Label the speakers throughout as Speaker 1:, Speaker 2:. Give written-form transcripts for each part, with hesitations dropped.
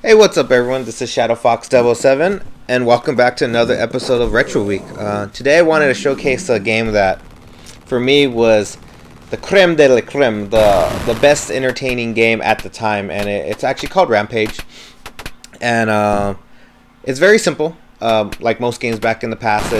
Speaker 1: Hey, what's up, everyone? This is Shadow Fox 007, and welcome back to another episode of Retro Week. Today, I wanted to showcase a game that, for me, was the creme de la creme, the best entertaining game at the time, and it's actually called Rampage. And it's very simple. Like most games back in the past,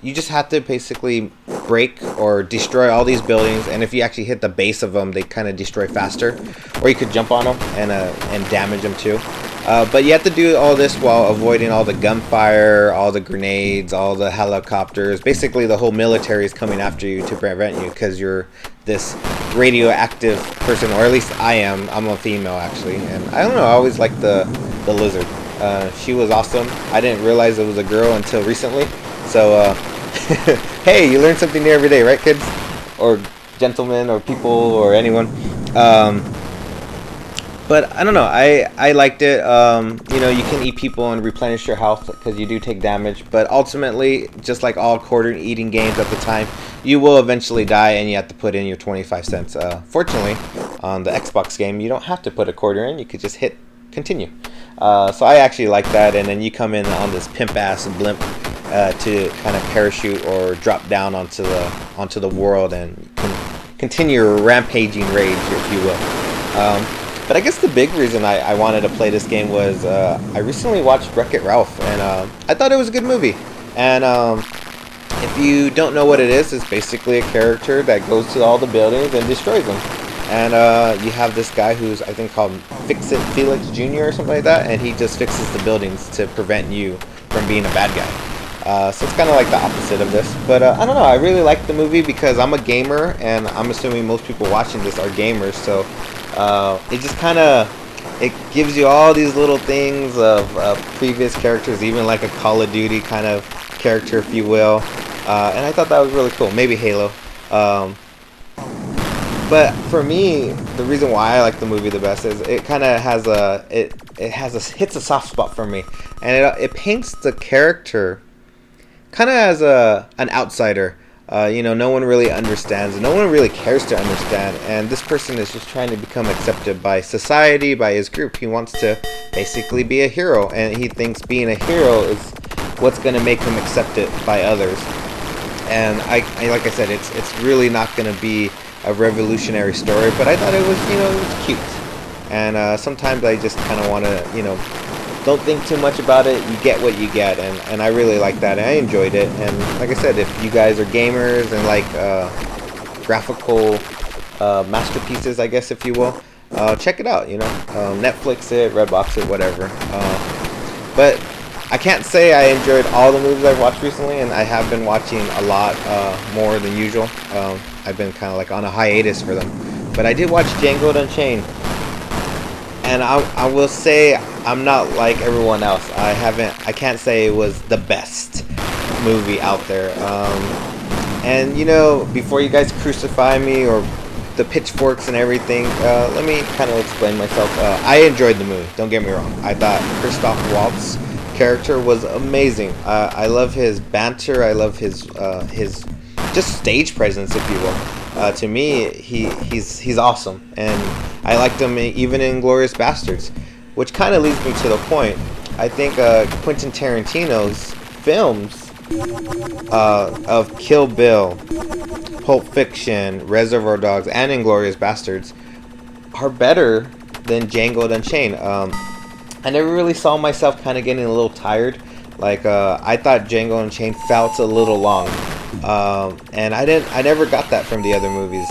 Speaker 1: you just have to basically break or destroy all these buildings, and if you actually hit the base of them, they kind of destroy faster, or you could jump on them and damage them too. But you have to do all this while avoiding all the gunfire, all the grenades, all the helicopters. Basically, the whole military is coming after you to prevent you because you're this radioactive person, or at least I am. I'm a female, actually, and I don't know. I always liked the lizard. She was awesome. I didn't realize it was a girl until recently. So, hey, you learn something new every day, right, kids? Or gentlemen, or people, or anyone. But I don't know. I liked it. You know, you can eat people and replenish your health because you do take damage. But ultimately, just like all quarter-eating games at the time, you will eventually die, and you have to put in your 25 cents. Fortunately, on the Xbox game, you don't have to put a quarter in. You could just hit continue. So I actually like that, and then you come in on this pimp-ass blimp to kind of parachute or drop down onto the world and continue your rampaging rage, if you will. But I guess the big reason I wanted to play this game was I recently watched Wreck-It Ralph, and I thought it was a good movie. And if you don't know what it is, it's basically a character that goes to all the buildings and destroys them. And you have this guy who's, I think, called Fix It Felix Jr. or something like that, and he just fixes the buildings to prevent you from being a bad guy. So it's kind of like the opposite of this. But I don't know, I really like the movie because I'm a gamer, and I'm assuming most people watching this are gamers, so it just kind of, it gives you all these little things of previous characters, even like a Call of Duty kind of character, if you will. And I thought that was really cool. Maybe Halo. But for me, the reason why I like the movie the best is it kind of has hits a soft spot for me, and it paints the character kind of as an outsider. You know, no one really understands, no one really cares to understand, and this person is just trying to become accepted by society, by his group. He wants to basically be a hero, and he thinks being a hero is what's going to make him accepted by others. And I like I said, it's really not going to be a revolutionary story, but I thought it was, you know, it was cute. And sometimes I just kind of want to, you know, don't think too much about it. You get what you get, and I really like that, and I enjoyed it. And like I said, if you guys are gamers and like graphical masterpieces, I guess, if you will, check it out. You know, Netflix it, Redbox it, whatever. But I can't say I enjoyed all the movies I've watched recently, and I have been watching a lot more than usual. I've been kind of like on a hiatus for them. But I did watch Django Unchained, and I will say I'm not like everyone else. I can't say it was the best movie out there. And you know, before you guys crucify me or the pitchforks and everything, let me kind of explain myself. I enjoyed the movie, don't get me wrong. I thought Christoph Waltz's character was amazing. I love his banter. I love his just stage presence, if you will. To me, he's awesome, and I liked him even in Inglourious Basterds, which kind of leads me to the point. I think Quentin Tarantino's films of Kill Bill, Pulp Fiction, Reservoir Dogs, and Inglourious Basterds are better than Django Unchained. I never really saw myself kind of getting a little tired. Like I thought Django Unchained felt a little long, and I never got that from the other movies.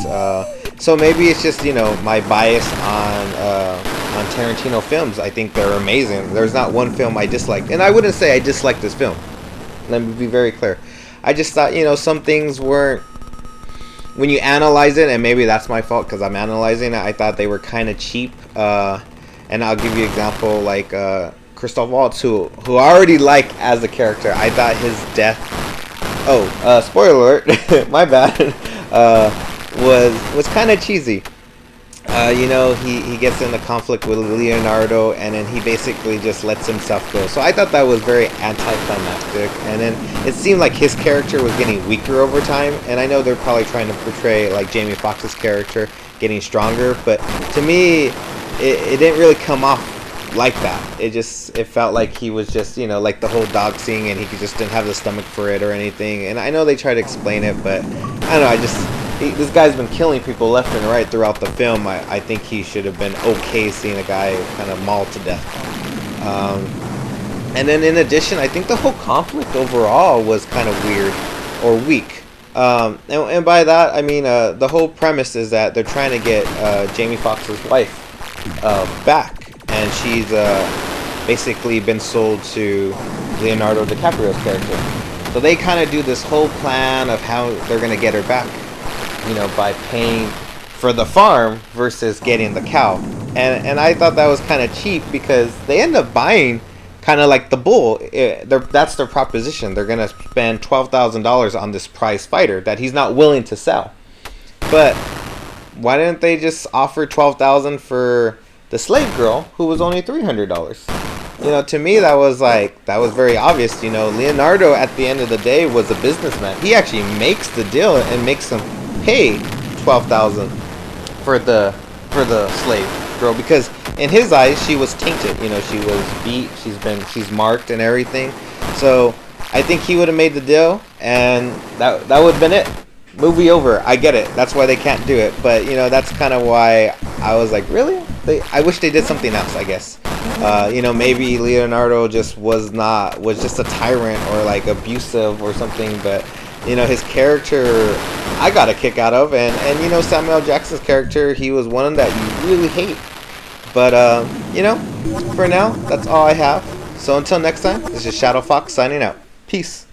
Speaker 1: So maybe it's just, you know, my bias on Tarantino films. I think they're amazing. There's not one film I disliked, and I wouldn't say I disliked this film. Let me be very clear. I just thought, you know, some things weren't. When you analyze it, and maybe that's my fault because I'm analyzing it, I thought they were kind of cheap. And I'll give you an example, like Christoph Waltz, who I already like as a character. I thought his death, spoiler alert, my bad, was kind of cheesy. You know, he gets in a conflict with Leonardo, and then he basically just lets himself go. So I thought that was very anticlimactic, and then it seemed like his character was getting weaker over time. And I know they're probably trying to portray like Jamie Foxx's character getting stronger, but to me, it didn't really come off like that. It felt like he was just, you know, like the whole dog scene, and he just didn't have the stomach for it or anything. And I know they try to explain it, but I don't know. This guy's been killing people left and right throughout the film. I think he should have been okay seeing a guy kind of mauled to death. And then in addition, I think the whole conflict overall was kind of weird or weak. And by that, I mean the whole premise is that they're trying to get Jamie Foxx's wife back, and she's basically been sold to Leonardo DiCaprio's character. So they kind of do this whole plan of how they're going to get her back, you know, by paying for the farm versus getting the cow. And I thought that was kind of cheap, because they end up buying kind of like the bull. That's their proposition. They're going to spend $12,000 on this prize fighter that he's not willing to sell. But why didn't they just offer $12,000 for the slave girl, who was only $300? You know, to me that was very obvious. You know, Leonardo at the end of the day was a businessman. He actually makes the deal and makes them pay $12,000 for the slave girl, because in his eyes she was tainted. You know, she was beat, she's marked and everything. So I think he would have made the deal, and that would have been it. Movie over. I get it. That's why they can't do it. But you know, that's kind of why I was like, really? I wish they did something else, I guess. You know, maybe Leonardo was just a tyrant or like abusive or something. But you know, his character I got a kick out of, and you know, Samuel L. Jackson's character, he was one that you really hate. But you know, for now, that's all I have. So until next time, this is Shadow Fox signing out. Peace.